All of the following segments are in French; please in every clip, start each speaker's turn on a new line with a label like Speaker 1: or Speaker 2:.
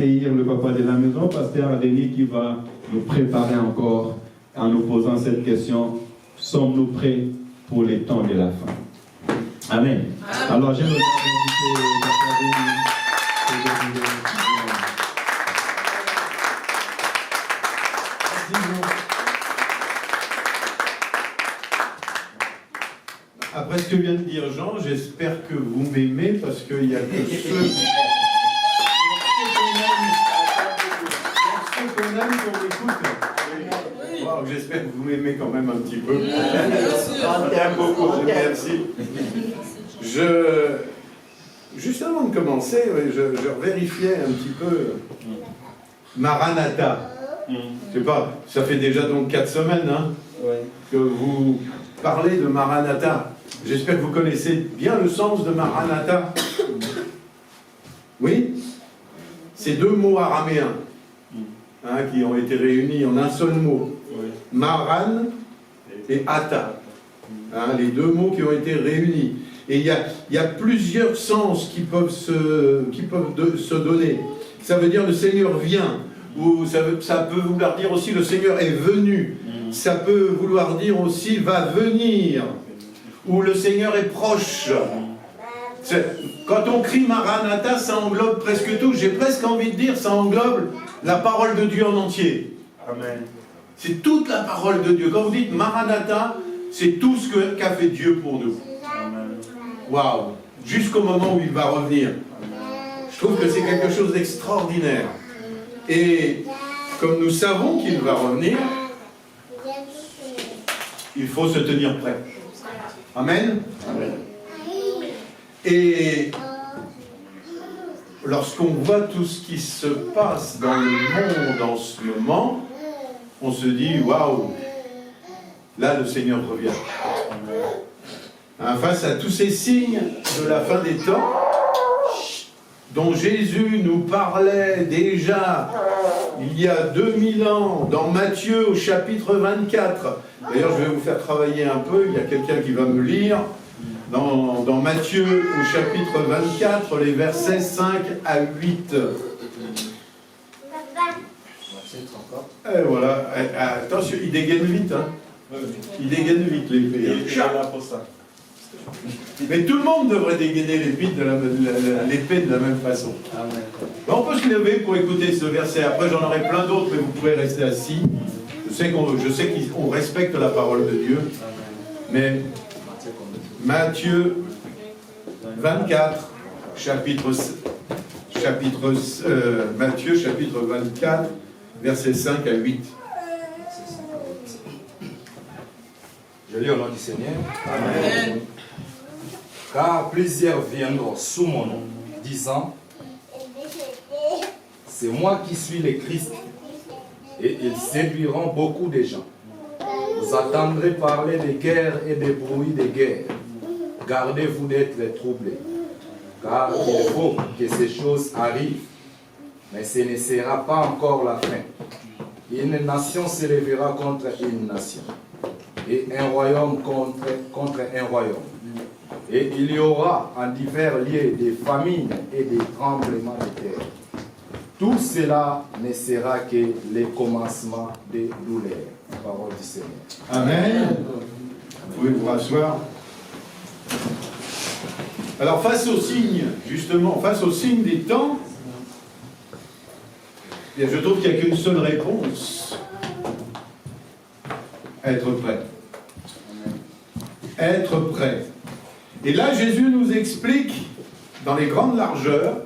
Speaker 1: accueillir le papa de la maison, pasteur Denis, qui va nous préparer encore en nous posant cette question: sommes-nous prêts pour les temps de la fin? Amen. Alors j'aimerais inviter pasteur Denis.
Speaker 2: Après ce que vient de dire Jean, j'espère que vous m'aimez, parce qu'il y a que ceux qu'on aime qu'on écoute. Wow, j'espère que vous m'aimez quand même un petit peu. Je t'aime beaucoup, merci. Juste avant de commencer, je vérifiais un petit peu Maranatha. Je sais pas, ça fait déjà donc 4 semaines que vous parlez de Maranatha. J'espère que vous connaissez bien le sens de Maranatha. Oui? C'est 2 mots araméens qui ont été réunis en un seul mot. Maran et Atta. Les 2 mots qui ont été réunis. Et il y a plusieurs sens qui peuvent se donner. Ça veut dire le Seigneur vient. Ou ça peut vouloir dire aussi le Seigneur est venu. Ça peut vouloir dire aussi va venir. Ou le Seigneur est proche. Quand on crie Maranatha, ça englobe presque tout. J'ai presque envie de dire, ça englobe la parole de Dieu en entier.
Speaker 3: Amen.
Speaker 2: C'est toute la parole de Dieu. Quand vous dites Maranatha, c'est tout ce qu'a fait Dieu pour nous. Waouh! Jusqu'au moment où il va revenir. Je trouve que c'est quelque chose d'extraordinaire. Et comme nous savons qu'il va revenir, il faut se tenir prêt. Amen.
Speaker 3: Amen.
Speaker 2: Et lorsqu'on voit tout ce qui se passe dans le monde en ce moment, on se dit, waouh, là le Seigneur revient. Face à tous ces signes de la fin des temps, dont Jésus nous parlait déjà il y a 2000 ans, dans Matthieu au chapitre 24. D'ailleurs, je vais vous faire travailler un peu, il y a quelqu'un qui va me lire. Dans Matthieu au chapitre 24, les versets 5 à 8. Et voilà, attention, il dégaine vite. Il dégaine vite l'épée.
Speaker 3: Il est là pour ça.
Speaker 2: Mais tout le monde devrait dégainer l'épée de la même façon.
Speaker 3: Amen.
Speaker 2: On peut se lever pour écouter ce verset. Après, j'en aurai plein d'autres, mais vous pouvez rester assis. Je sais qu'on respecte la parole de Dieu. Mais Matthieu 24, Matthieu chapitre 24, versets 5 à 8.
Speaker 4: Je lis au nom du Seigneur.
Speaker 3: Amen.
Speaker 4: Car plusieurs viendront sous mon nom, disant: c'est moi qui suis le Christ. Et ils séduiront beaucoup de gens. Vous entendrez parler de guerres et de bruits de guerre. Gardez-vous d'être troublés. Car il faut que ces choses arrivent, mais ce ne sera pas encore la fin. Une nation se lèvera contre une nation, et un royaume contre un royaume. Et il y aura en divers lieux des famines et des tremblements de terre. Tout cela ne sera que le commencement des douleurs. Parole du Seigneur.
Speaker 2: Amen. Vous pouvez vous rasseoir. Alors face au signe, justement, face au signe des temps, je trouve qu'il n'y a qu'une seule réponse. Être prêt. Être prêt. Et là, Jésus nous explique, dans les grandes largeurs,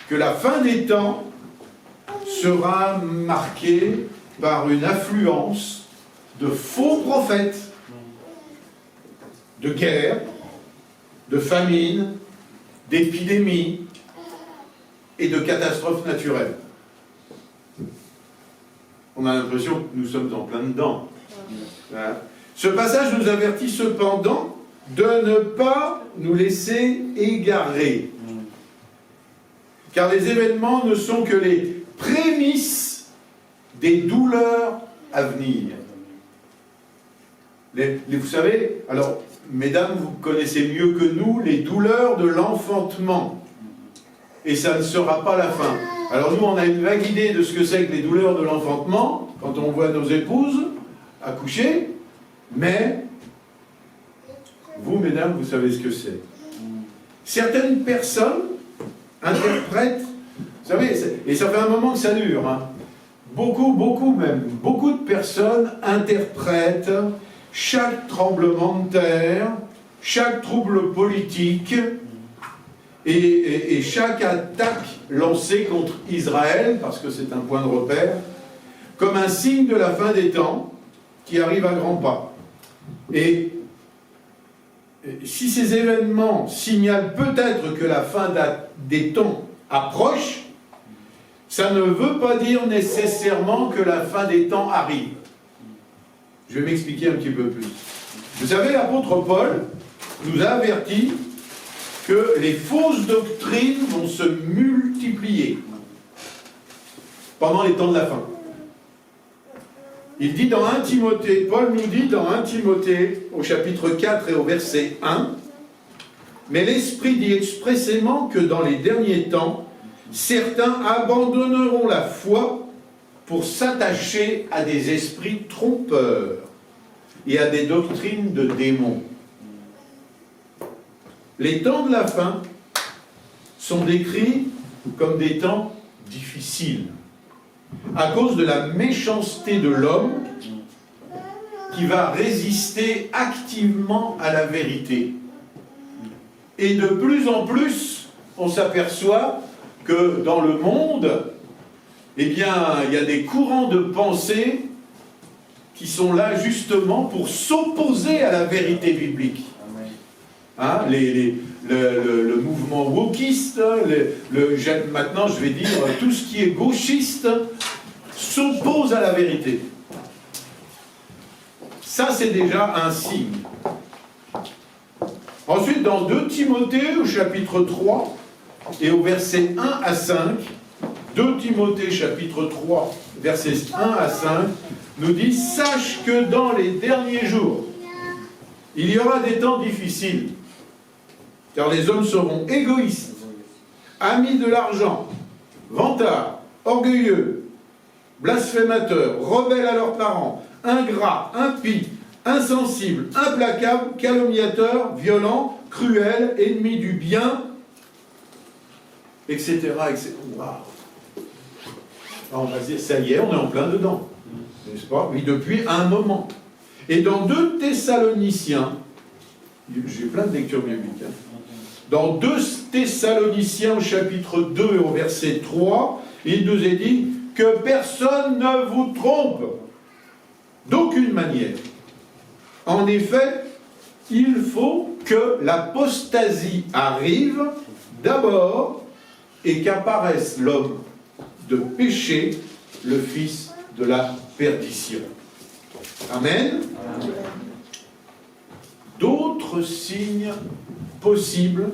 Speaker 2: que la fin des temps sera marquée par une affluence de faux prophètes, de guerres, de famines, d'épidémies et de catastrophes naturelles. On a l'impression que nous sommes en plein dedans. Voilà. Ce passage nous avertit cependant de ne pas nous laisser égarer. Car les événements ne sont que les prémices des douleurs à venir. Vous savez, alors, mesdames, vous connaissez mieux que nous les douleurs de l'enfantement. Et ça ne sera pas la fin. Alors nous, on a une vague idée de ce que c'est que les douleurs de l'enfantement, quand on voit nos épouses accoucher, mais vous, mesdames, vous savez ce que c'est. Certaines personnes interprètent, vous savez, et ça fait un moment que ça dure, hein, beaucoup de personnes interprètent chaque tremblement de terre, chaque trouble politique et chaque attaque lancée contre Israël, parce que c'est un point de repère, comme un signe de la fin des temps qui arrive à grands pas. Et si ces événements signalent peut-être que la fin des temps approche, ça ne veut pas dire nécessairement que la fin des temps arrive. Je vais m'expliquer un petit peu plus. Vous savez, l'apôtre Paul nous a averti que les fausses doctrines vont se multiplier pendant les temps de la fin. Il dit dans 1 Timothée, Paul nous dit dans 1 Timothée, au chapitre 4 et au verset 1, « Mais l'Esprit dit expressément que dans les derniers temps, certains abandonneront la foi pour s'attacher à des esprits trompeurs et à des doctrines de démons. » Les temps de la fin sont décrits comme des temps difficiles, à cause de la méchanceté de l'homme qui va résister activement à la vérité. Et de plus en plus, on s'aperçoit que dans le monde, eh bien, il y a des courants de pensée qui sont là justement pour s'opposer à la vérité biblique. Hein, le mouvement wokiste, maintenant je vais dire tout ce qui est gauchiste s'oppose à la vérité. Ça c'est déjà un signe. Ensuite dans 2 Timothée au chapitre 3 et au verset 1 à 5, 2 Timothée chapitre 3 versets 1 à 5 nous dit « Sache que dans les derniers jours, il y aura des temps difficiles. Car les hommes seront égoïstes, amis de l'argent, vantards, orgueilleux, blasphémateurs, rebelles à leurs parents, ingrats, impies, insensibles, implacables, calomniateurs, violents, cruels, ennemis du bien, etc. etc. Wow. On va dire, ça y est, on est en plein dedans. N'est-ce pas? Oui, depuis un moment. Et dans 2 Thessaloniciens, j'ai plein de lectures bibliques, hein. Dans 2 Thessaloniciens au chapitre 2 et au verset 3, il nous est dit que personne ne vous trompe d'aucune manière. En effet, il faut que l'apostasie arrive d'abord et qu'apparaisse l'homme de péché, le fils de la perdition. Amen. Amen. D'autres signes possibles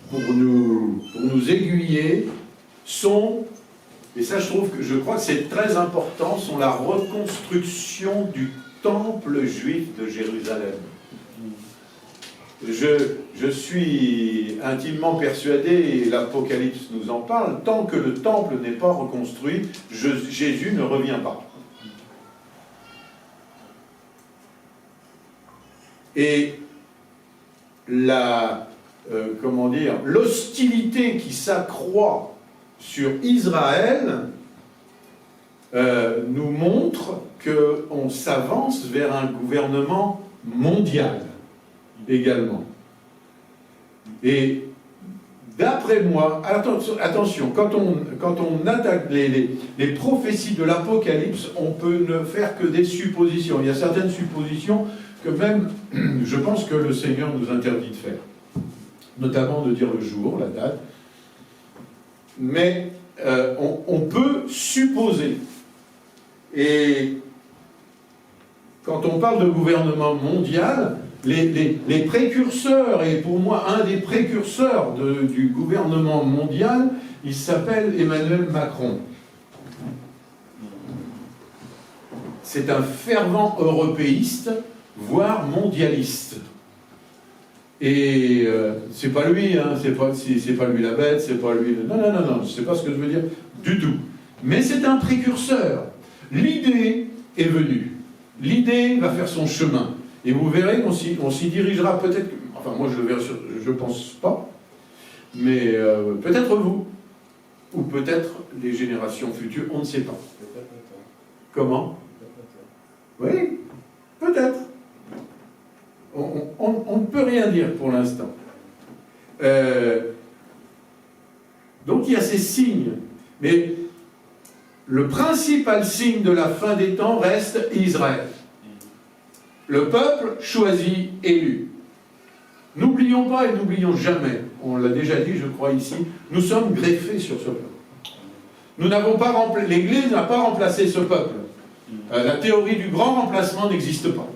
Speaker 2: pour nous aiguiller sont, et ça je crois que c'est très important, sont la reconstruction du temple juif de Jérusalem. Je suis intimement persuadé, et l'Apocalypse nous en parle, tant que le temple n'est pas reconstruit, Jésus ne revient pas. Et l'hostilité qui s'accroît sur Israël nous montre qu'on s'avance vers un gouvernement mondial également. Et d'après moi, attention, quand on attaque les prophéties de l'Apocalypse, on peut ne faire que des suppositions. Il y a certaines suppositions que même, je pense que le Seigneur nous interdit de faire, notamment de dire le jour, la date, mais on peut supposer. Et quand on parle de gouvernement mondial, les précurseurs, et pour moi un des précurseurs du gouvernement mondial, il s'appelle Emmanuel Macron. C'est un fervent européiste, voire mondialiste. Et c'est pas lui, hein, c'est pas lui la bête, c'est pas lui... Non, c'est pas ce que je veux dire du tout. Mais c'est un précurseur. L'idée est venue. L'idée va faire son chemin. Et vous verrez qu'on s'y dirigera peut-être... Enfin, moi, je le verrai, je pense pas. Mais peut-être vous. Ou peut-être les générations futures, on ne sait pas. Comment? Oui, peut-être. On ne peut rien dire pour l'instant. Donc il y a ces signes. Mais le principal signe de la fin des temps reste Israël. Le peuple choisi, élu. N'oublions pas et n'oublions jamais, on l'a déjà dit, je crois ici, nous sommes greffés sur ce peuple. Nous n'avons pas l'Église n'a pas remplacé ce peuple. La théorie du grand remplacement n'existe pas.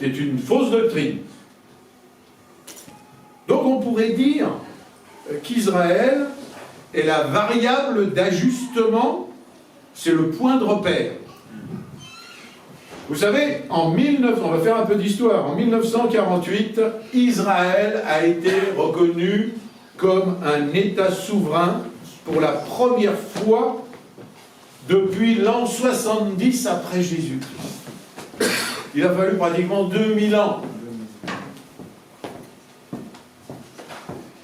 Speaker 2: C'est une fausse doctrine. Donc on pourrait dire qu'Israël est la variable d'ajustement, c'est le point de repère. Vous savez, on va faire un peu d'histoire, en 1948, Israël a été reconnu comme un État souverain pour la première fois depuis l'an 70 après Jésus-Christ. Il a fallu pratiquement 2000 ans.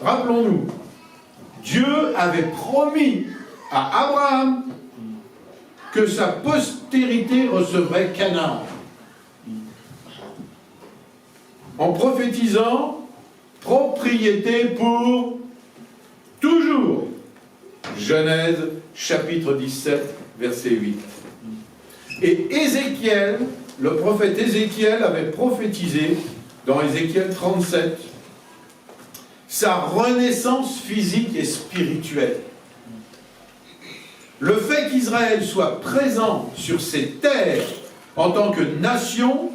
Speaker 2: Rappelons-nous, Dieu avait promis à Abraham que sa postérité recevrait Canaan. En prophétisant propriété pour toujours. Genèse chapitre 17, verset 8. Et Ézéchiel, le prophète Ézéchiel avait prophétisé dans Ézéchiel 37 sa renaissance physique et spirituelle. Le fait qu'Israël soit présent sur ces terres en tant que nation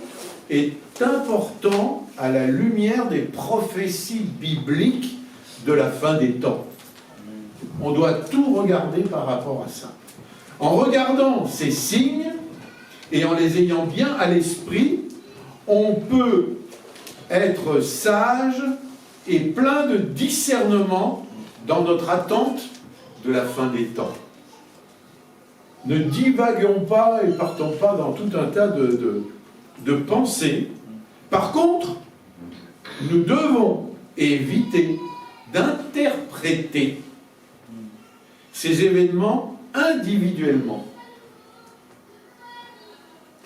Speaker 2: est important à la lumière des prophéties bibliques de la fin des temps. On doit tout regarder par rapport à ça. En regardant ces signes et en les ayant bien à l'esprit, on peut être sage et plein de discernement dans notre attente de la fin des temps. Ne divaguons pas et partons pas dans tout un tas de pensées. Par contre, nous devons éviter d'interpréter ces événements individuellement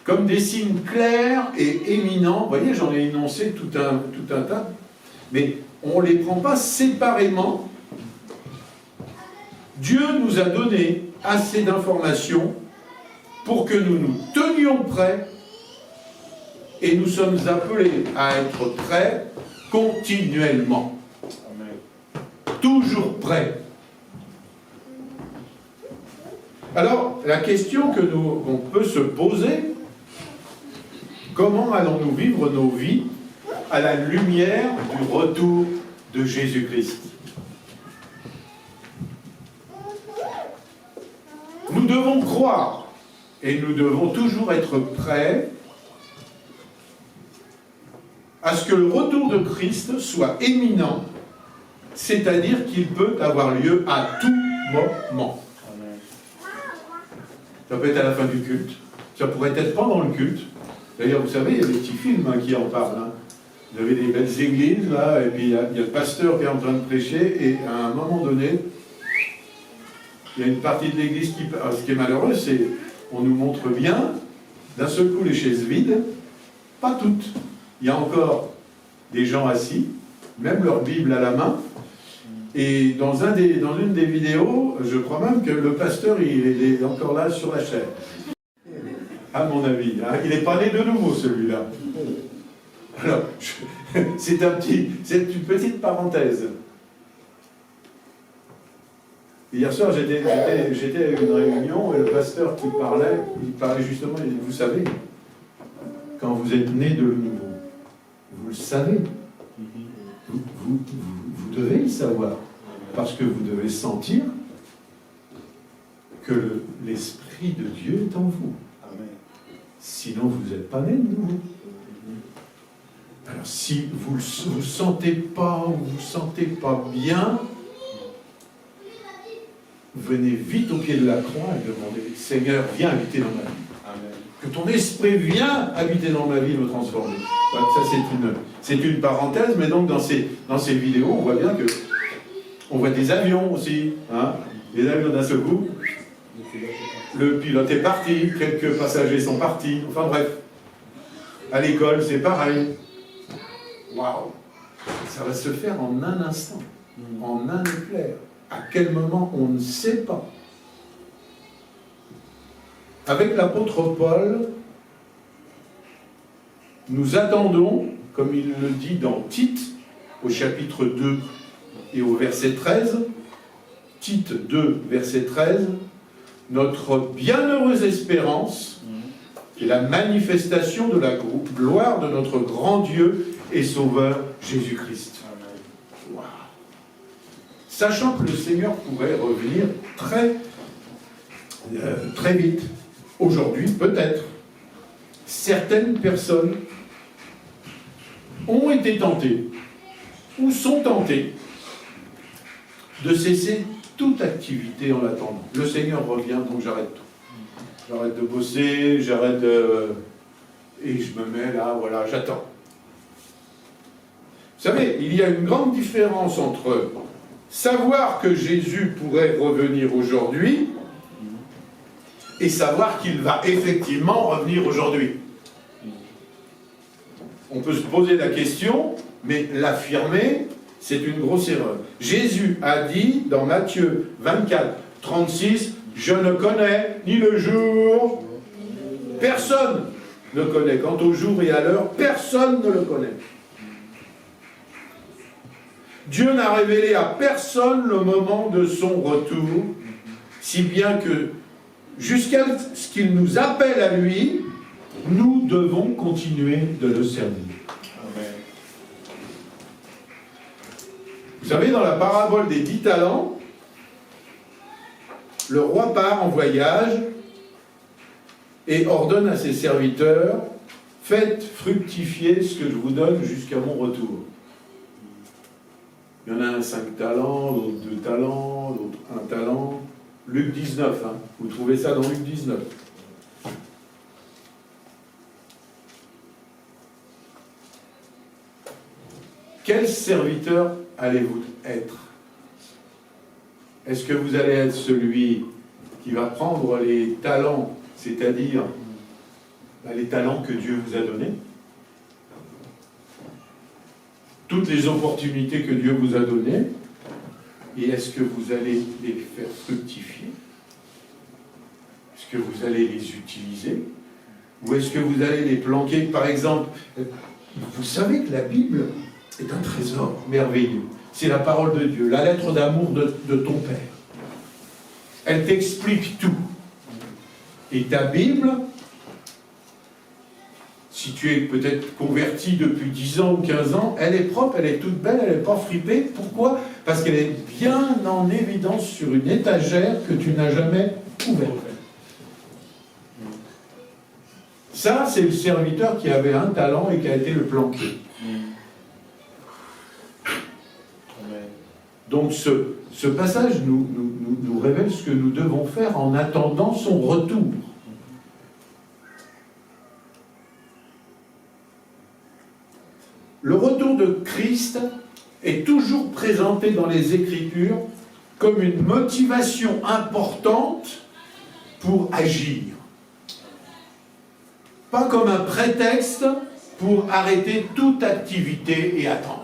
Speaker 2: comme des signes clairs et éminents. Vous voyez, j'en ai énoncé tout un tas, mais on ne les prend pas séparément. Dieu nous a donné assez d'informations pour que nous nous tenions prêts, et nous sommes appelés à être prêts continuellement. Amen. Toujours prêts. Alors, la question qu'on peut se poser, comment allons-nous vivre nos vies à la lumière du retour de Jésus-Christ? Nous devons croire et nous devons toujours être prêts à ce que le retour de Christ soit imminent, c'est-à-dire qu'il peut avoir lieu à tout moment. Ça peut être à la fin du culte, ça pourrait être pendant le culte. D'ailleurs, vous savez, il y a des petits films qui en parlent. Hein. Vous avez des belles églises, là, et puis il y a le pasteur qui est en train de prêcher, et à un moment donné, il y a une partie de l'église qui... Alors, ce qui est malheureux, c'est qu'on nous montre bien, d'un seul coup, les chaises vides, pas toutes. Il y a encore des gens assis, même leur Bible à la main, et dans une des vidéos, je crois même que le pasteur, il est encore là sur la chaise. À mon avis, hein, il n'est pas né de nouveau, celui-là. Alors, c'est une petite parenthèse. Hier soir, j'étais à une réunion et le pasteur qui parlait, il parlait justement, il dit, vous savez, quand vous êtes né de nouveau, vous le savez, vous devez le savoir, parce que vous devez sentir que l'Esprit de Dieu est en vous. Sinon, vous n'êtes pas né de nouveau. Alors, Alors, si vous ne vous sentez pas ou vous ne vous sentez pas bien, venez vite au pied de la croix et demandez, Seigneur, viens habiter dans ma vie.
Speaker 1: Amen.
Speaker 2: Que ton esprit vienne habiter dans ma vie et me transformer. Voilà, ça, c'est une parenthèse, mais donc dans ces vidéos, on voit bien que on voit des avions aussi. Hein, les avions d'un seul coup, le pilote est parti, quelques passagers sont partis, enfin bref. À l'école, c'est pareil. Waouh! Ça va se faire en un instant, en un éclair. À quel moment, on ne sait pas. Avec l'apôtre Paul, nous attendons, comme il le dit dans Tite, au chapitre 2 et au verset 13, Tite 2, verset 13, notre bienheureuse espérance est la manifestation de la gloire de notre grand Dieu et Sauveur Jésus-Christ. Wow. Sachant que le Seigneur pourrait revenir très vite, aujourd'hui peut-être, certaines personnes ont été tentées ou sont tentées de cesser toute activité en l'attendant. Le Seigneur revient, donc j'arrête tout. J'arrête de bosser, et je me mets là, voilà, j'attends. Vous savez, il y a une grande différence entre savoir que Jésus pourrait revenir aujourd'hui et savoir qu'il va effectivement revenir aujourd'hui. On peut se poser la question, mais l'affirmer, c'est une grosse erreur. Jésus a dit dans Matthieu 24, 36, « Je ne connais ni le jour, personne ne connaît. Quant au jour et à l'heure, personne ne le connaît. » Dieu n'a révélé à personne le moment de son retour, si bien que jusqu'à ce qu'il nous appelle à lui, nous devons continuer de le servir. Amen. Vous savez, dans la parabole des 10 talents, le roi part en voyage et ordonne à ses serviteurs, « Faites fructifier ce que je vous donne jusqu'à mon retour. » Il y en a un 5 talents, l'autre 2 talents, l'autre 1 talent. Luc 19, hein. Vous trouvez ça dans Luc 19. Quel serviteur allez-vous être? Est-ce que vous allez être celui qui va prendre les talents, c'est-à-dire les talents que Dieu vous a donnés, toutes les opportunités que Dieu vous a données, et est-ce que vous allez les faire fructifier? Est-ce que vous allez les utiliser? Ou est-ce que vous allez les planquer? Par exemple, vous savez que la Bible est un trésor merveilleux. C'est la parole de Dieu, la lettre d'amour de ton Père. Elle t'explique tout. Et ta Bible, si tu es peut-être converti depuis 10 ans ou 15 ans, elle est propre, elle est toute belle, elle n'est pas fripée. Pourquoi? Parce qu'elle est bien en évidence sur une étagère que tu n'as jamais ouverte. Ça, c'est le serviteur qui avait un talent et qui a été le planqué. Donc ce passage nous révèle ce que nous devons faire en attendant son retour. Le retour de Christ est toujours présenté dans les Écritures comme une motivation importante pour agir. Pas comme un prétexte pour arrêter toute activité et attendre.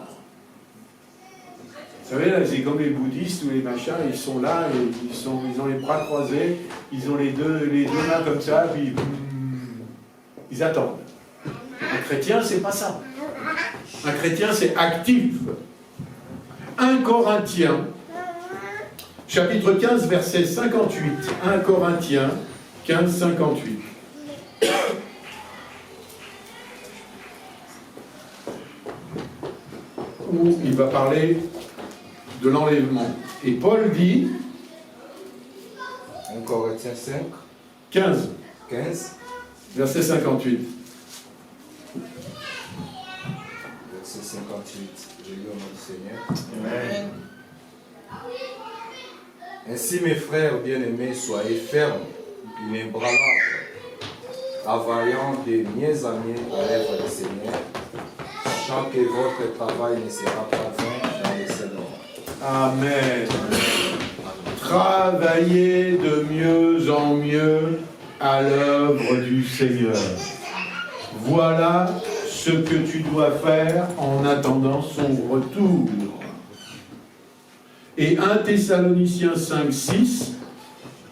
Speaker 2: Vous savez, là, c'est comme les bouddhistes ou les machins, ils sont là, et ils ont les bras croisés, ils ont les deux mains comme ça, puis ils attendent. Un chrétien, c'est pas ça. Un chrétien, c'est actif. 1 Corinthiens, chapitre 15, verset 58. 1 Corinthiens 15, 58. Où il va parler de l'enlèvement. Et Paul dit...
Speaker 4: 1 Corinthiens 5,
Speaker 2: 15,
Speaker 4: 15,
Speaker 2: verset 58.
Speaker 4: verset 58. Je lis au nom du Seigneur.
Speaker 2: Amen.
Speaker 4: Ainsi, mes frères bien-aimés, soyez fermes, inébranlables, travaillant de mieux en mieux à l'œuvre du Seigneur, sachant que votre travail ne sera pas vain dans le Seigneur.
Speaker 2: Amen. Travaillez de mieux en mieux à l'œuvre du Seigneur. Voilà ce que tu dois faire en attendant son retour. Et 1 Thessaloniciens 5, 6,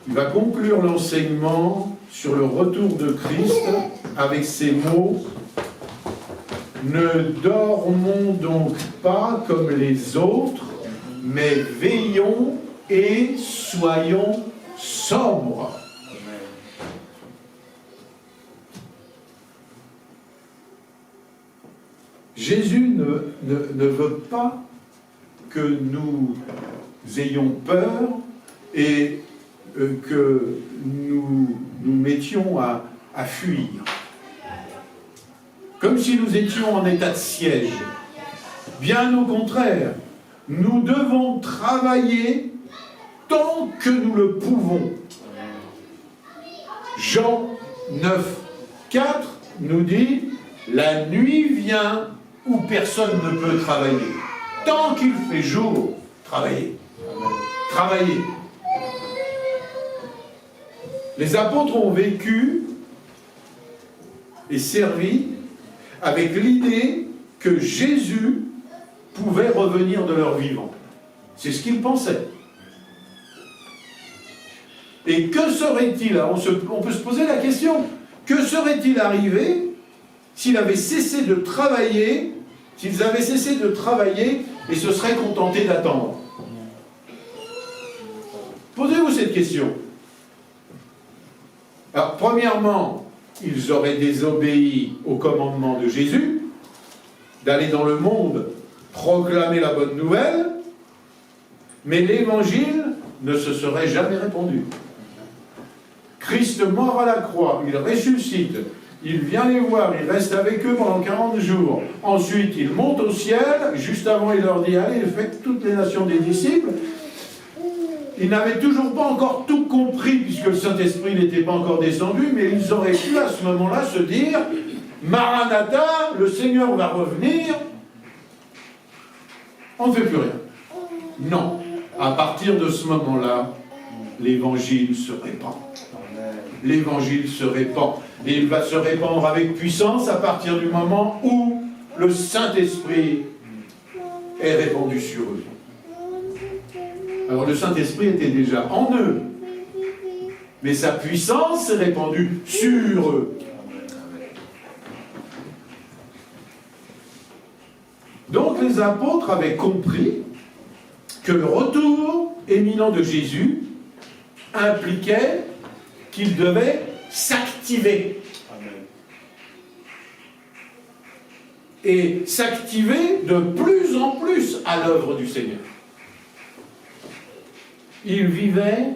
Speaker 2: il va conclure l'enseignement sur le retour de Christ avec ces mots: ne dormons donc pas comme les autres, mais veillons et soyons sobres. Jésus ne veut pas que nous ayons peur et que nous mettions à fuir. Comme si nous étions en état de siège. Bien au contraire, nous devons travailler tant que nous le pouvons. Jean 9, 4 nous dit: la nuit vient où personne ne peut travailler. Tant qu'il fait jour, travaillez. Travaillez. Les apôtres ont vécu et servi avec l'idée que Jésus pouvait revenir de leur vivant. C'est ce qu'ils pensaient. Et que serait-il, on peut se poser la question, que serait-il arrivé s'il avait cessé de travailler, s'ils avaient cessé de travailler et se seraient contentés d'attendre? Posez-vous cette question. Alors, premièrement, ils auraient désobéi au commandement de Jésus d'aller dans le monde proclamer la bonne nouvelle, mais l'évangile ne se serait jamais répandu. Christ mort à la croix, il ressuscite, il vient les voir, il reste avec eux pendant 40 jours. Ensuite, il monte au ciel, juste avant il leur dit: allez, faites toutes les nations des disciples. Ils n'avaient toujours pas encore tout compris, puisque le Saint-Esprit n'était pas encore descendu, mais ils auraient pu à ce moment-là se dire: Maranatha, le Seigneur va revenir, on ne fait plus rien. Non, à partir de ce moment-là, l'évangile se répand. L'évangile se répand. Et il va se répandre avec puissance à partir du moment où le Saint-Esprit est répandu sur eux. Alors le Saint-Esprit était déjà en eux, mais sa puissance s'est répandue sur eux. Donc les apôtres avaient compris que le retour éminent de Jésus impliquait qu'il devait s'activer. Et s'activer de plus en plus à l'œuvre du Seigneur. Il vivait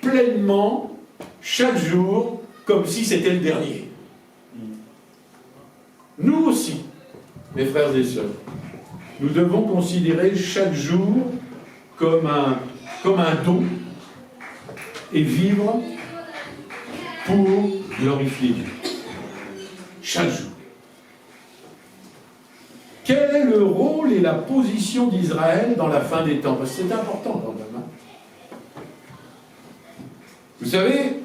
Speaker 2: pleinement chaque jour comme si c'était le dernier. Nous aussi, mes frères et sœurs, nous devons considérer chaque jour comme un don et vivre pour glorifier Dieu. Chaque jour. Quel est le rôle et la position d'Israël dans la fin des temps? Parce que c'est important quand même. Vous savez,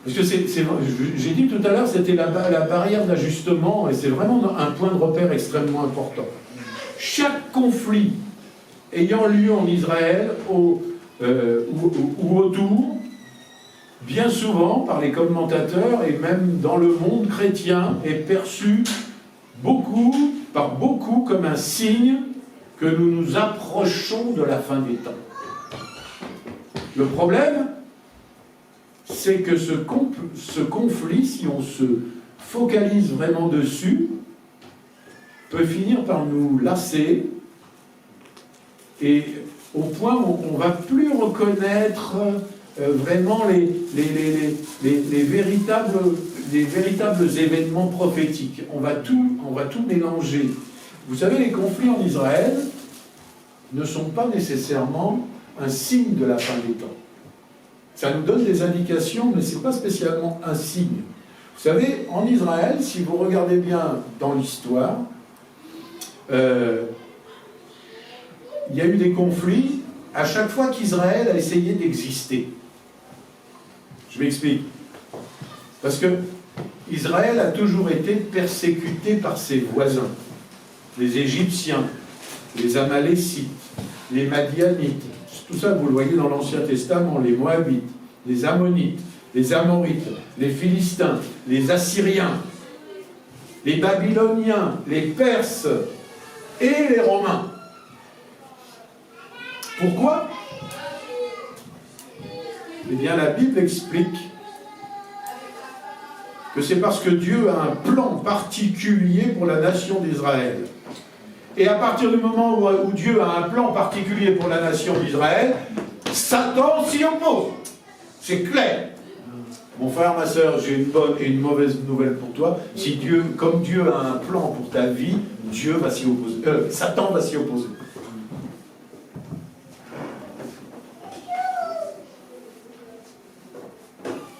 Speaker 2: parce que j'ai dit tout à l'heure, c'était la barrière d'ajustement, et c'est vraiment un point de repère extrêmement important. Chaque conflit ayant lieu en Israël ou autour, bien souvent par les commentateurs et même dans le monde chrétien, est perçu par beaucoup comme un signe que nous nous approchons de la fin des temps. Le problème, c'est que ce conflit, si on se focalise vraiment dessus, peut finir par nous lasser, et au point où on ne va plus reconnaître vraiment les véritables événements prophétiques. On va tout mélanger. Vous savez, les conflits en Israël ne sont pas nécessairement un signe de la fin des temps. Ça nous donne des indications, mais ce n'est pas spécialement un signe. Vous savez, en Israël, si vous regardez bien dans l'histoire, il y a eu des conflits à chaque fois qu'Israël a essayé d'exister. Je m'explique. Parce que Israël a toujours été persécuté par ses voisins. Les Égyptiens, les Amalécites, les Madianites. Tout ça, vous le voyez dans l'Ancien Testament, les Moabites, les Ammonites, les Amorites, les Philistins, les Assyriens, les Babyloniens, les Perses et les Romains. Pourquoi? Eh bien, la Bible explique que c'est parce que Dieu a un plan particulier pour la nation d'Israël. Et à partir du moment où Dieu a un plan particulier pour la nation d'Israël, Satan s'y oppose. C'est clair. Mon frère, ma soeur, j'ai une bonne et une mauvaise nouvelle pour toi. Comme Dieu a un plan pour ta vie, Dieu va s'y opposer. Satan va s'y opposer.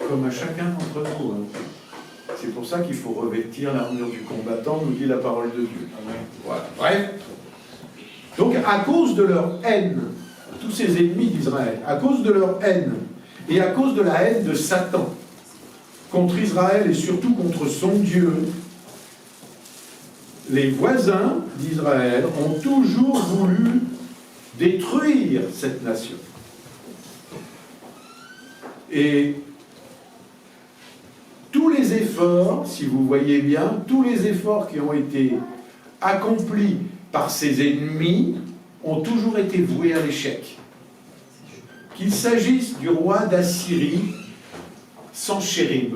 Speaker 2: Comme à chacun d'entre nous. C'est pour ça qu'il faut revêtir l'armure du combattant, nous dit la parole de Dieu. Voilà. Bref. Donc, à cause de leur haine, tous ces ennemis d'Israël, à cause de leur haine, et à cause de la haine de Satan, contre Israël et surtout contre son Dieu, les voisins d'Israël ont toujours voulu détruire cette nation. Et tous les efforts, si vous voyez bien, tous les efforts qui ont été accomplis par ces ennemis ont toujours été voués à l'échec. Qu'il s'agisse du roi d'Assyrie, Sanchérib,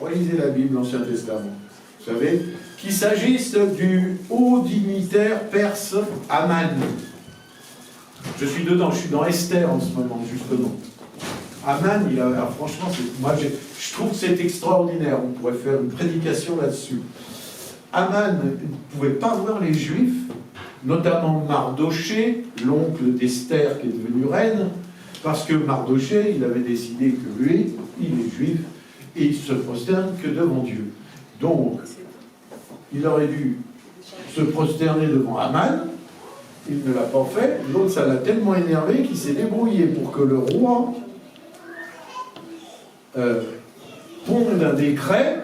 Speaker 2: relisez la Bible, l'Ancien Testament, vous savez, qu'il s'agisse du haut dignitaire perse Aman. Je suis dedans, je suis dans Esther en ce moment, justement. Aman, franchement, moi je trouve que c'est extraordinaire, on pourrait faire une prédication là-dessus. Aman ne pouvait pas voir les Juifs, notamment Mardoché, l'oncle d'Esther qui est devenu reine, parce que Mardoché, il avait décidé que lui, il est juif, et il se prosterne que devant Dieu. Donc, il aurait dû se prosterner devant Aman, il ne l'a pas fait, l'autre ça l'a tellement énervé qu'il s'est débrouillé pour que le roi ponde un décret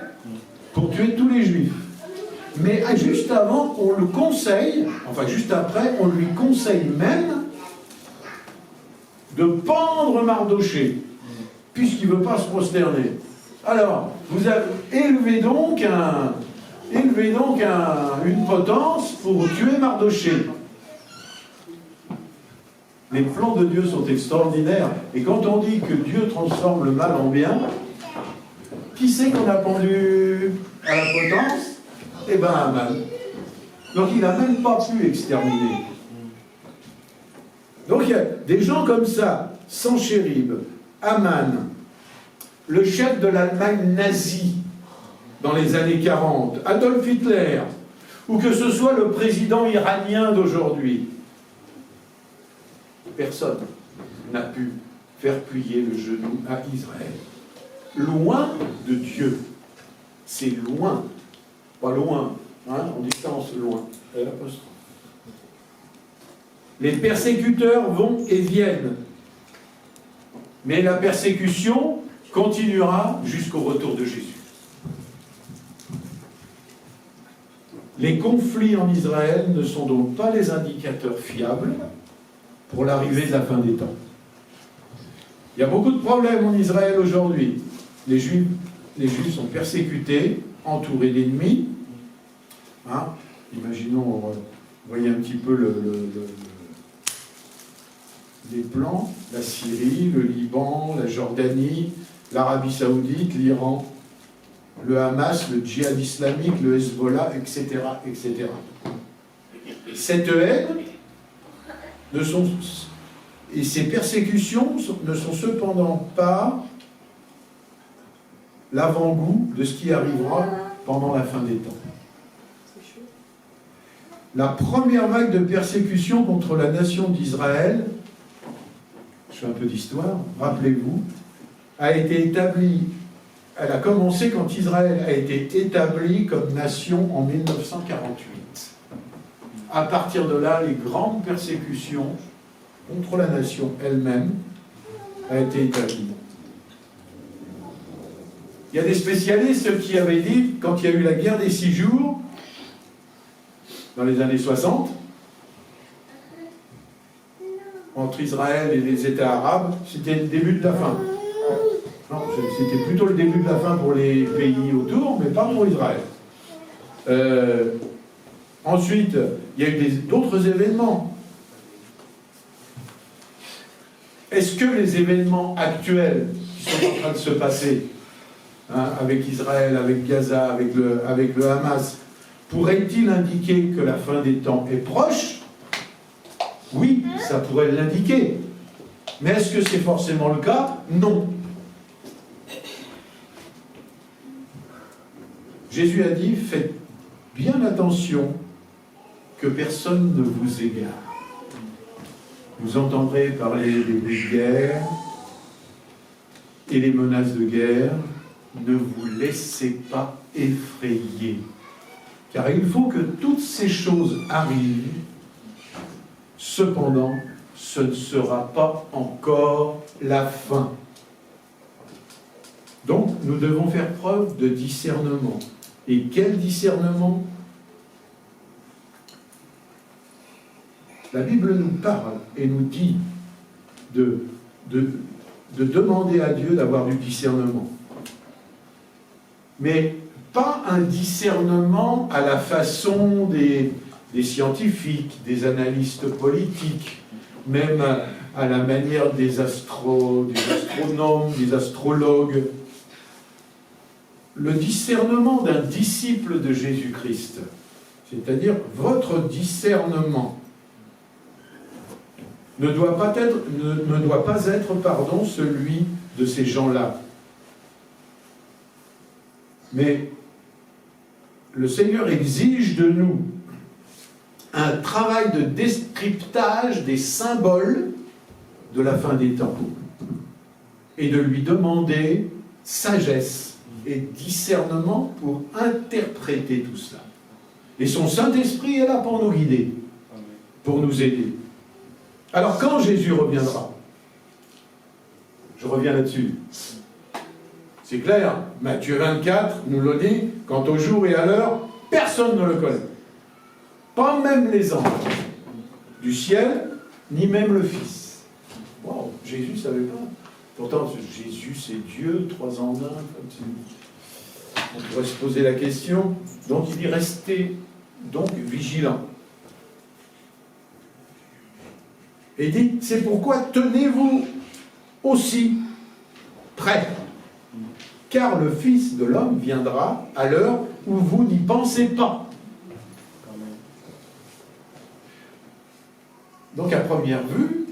Speaker 2: pour tuer tous les Juifs. Mais juste avant, on le conseille, enfin juste après, on lui conseille même de pendre Mardoché, puisqu'il ne veut pas se prosterner. Alors, vous avez élevé donc une potence pour tuer Mardoché. Les plans de Dieu sont extraordinaires. Et quand on dit que Dieu transforme le mal en bien, qui c'est qu'on a pendu à la potence? Eh bien, Aman. Donc il n'a même pas pu exterminer. Donc il y a des gens comme ça, Sanchérib, Aman, le chef de l'Allemagne nazie dans les années 40, Adolf Hitler, ou que ce soit le président iranien d'aujourd'hui. Personne n'a pu faire plier le genou à Israël. Loin de Dieu. C'est loin. Pas loin, hein, en distance, loin. Les persécuteurs vont et viennent. Mais la persécution continuera jusqu'au retour de Jésus. Les conflits en Israël ne sont donc pas les indicateurs fiables pour l'arrivée de la fin des temps. Il y a beaucoup de problèmes en Israël aujourd'hui. Les Juifs sont persécutés, entourés d'ennemis. Hein? Imaginons, vous voyez un petit peu les plans, la Syrie, le Liban, la Jordanie, l'Arabie Saoudite, l'Iran, le Hamas, le djihad islamique, le Hezbollah, etc., etc. Cette haine Et ces persécutions ne sont cependant pas l'avant-goût de ce qui arrivera pendant la fin des temps. La première vague de persécution contre la nation d'Israël, je fais un peu d'histoire, rappelez-vous, a été établie, elle a commencé quand Israël a été établi comme nation en 1948. À partir de là, les grandes persécutions contre la nation elle-même ont été établies. Il y a des spécialistes qui avaient dit, quand il y a eu la guerre des 6 jours, dans les années 60, entre Israël et les États arabes, c'était le début de la fin. Non, c'était plutôt le début de la fin pour les pays autour, mais pas pour Israël. Ensuite, il y a eu d'autres événements. Est-ce que les événements actuels qui sont en train de se passer, avec Israël, avec Gaza, avec le Hamas, pourrait-il indiquer que la fin des temps est proche? Oui, ça pourrait l'indiquer. Mais est-ce que c'est forcément le cas? Non. Jésus a dit, faites bien attention que personne ne vous égare. Vous entendrez parler des bruits de guerre et les menaces de guerre. Ne vous laissez pas effrayer. Car il faut que toutes ces choses arrivent. Cependant, ce ne sera pas encore la fin. Donc, nous devons faire preuve de discernement. Et quel discernement? La Bible nous parle et nous dit de demander à Dieu d'avoir du discernement. Mais pas un discernement à la façon des scientifiques, des analystes politiques, même à la manière des astronomes, des astrologues. Le discernement d'un disciple de Jésus-Christ, c'est-à-dire votre discernement, ne doit pas être celui de ces gens-là. Mais le Seigneur exige de nous un travail de décryptage des symboles de la fin des temps et de lui demander sagesse et discernement pour interpréter tout cela. Et son Saint-Esprit est là pour nous guider, pour nous aider. Alors quand Jésus reviendra, je reviens là-dessus, c'est clair, Matthieu 24 nous le dit, quant au jour et à l'heure, personne ne le connaît. Pas même les anges du ciel, ni même le Fils. Wow, Jésus ne savait pas. Pourtant, Jésus, c'est Dieu, 3 en 1. On pourrait se poser la question. Donc, il dit, restez donc vigilants. Et il dit, c'est pourquoi tenez-vous aussi prêts. Car le Fils de l'homme viendra à l'heure où vous n'y pensez pas. Donc, à première vue,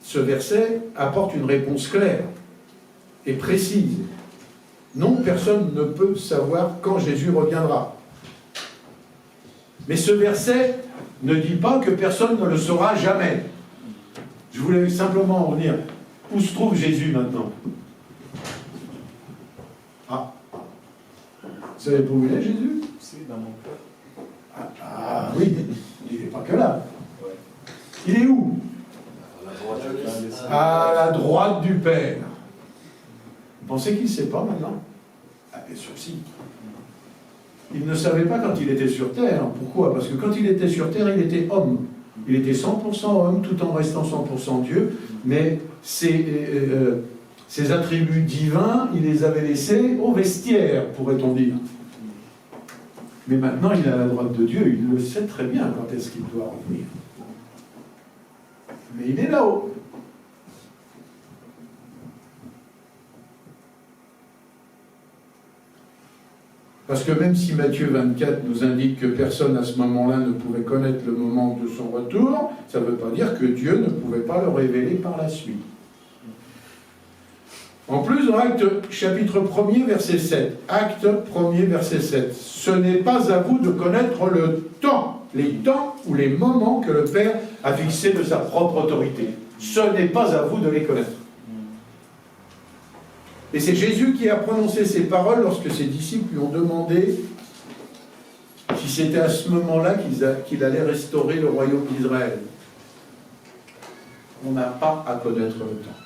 Speaker 2: ce verset apporte une réponse claire et précise. Non, personne ne peut savoir quand Jésus reviendra. Mais ce verset ne dit pas que personne ne le saura jamais. Je voulais simplement en dire où se trouve Jésus maintenant. Ah, vous savez pas où il est, Jésus?
Speaker 4: C'est dans mon cœur.
Speaker 2: Ah oui, il n'est pas que là. Il est où? À la droite du Père. Vous pensez qu'il ne sait pas maintenant? Ah, bien sûr, si. Il ne savait pas quand il était sur Terre. Pourquoi? Parce que quand il était sur Terre, il était homme. Il était 100% homme, tout en restant 100% Dieu. Mais ses attributs divins, il les avait laissés au vestiaire, pourrait-on dire. Mais maintenant, il est à la droite de Dieu. Il le sait très bien quand est-ce qu'il doit revenir. Mais il est là-haut. Parce que même si Matthieu 24 nous indique que personne à ce moment-là ne pouvait connaître le moment de son retour, ça ne veut pas dire que Dieu ne pouvait pas le révéler par la suite. En plus, dans Acte chapitre 1er, verset 7, Acte 1er, verset 7, ce n'est pas à vous de connaître le temps, les temps ou les moments que le Père a fixés de sa propre autorité. Ce n'est pas à vous de les connaître. Et c'est Jésus qui a prononcé ces paroles lorsque ses disciples lui ont demandé si c'était à ce moment-là qu'il allait restaurer le royaume d'Israël. On n'a pas à connaître le temps.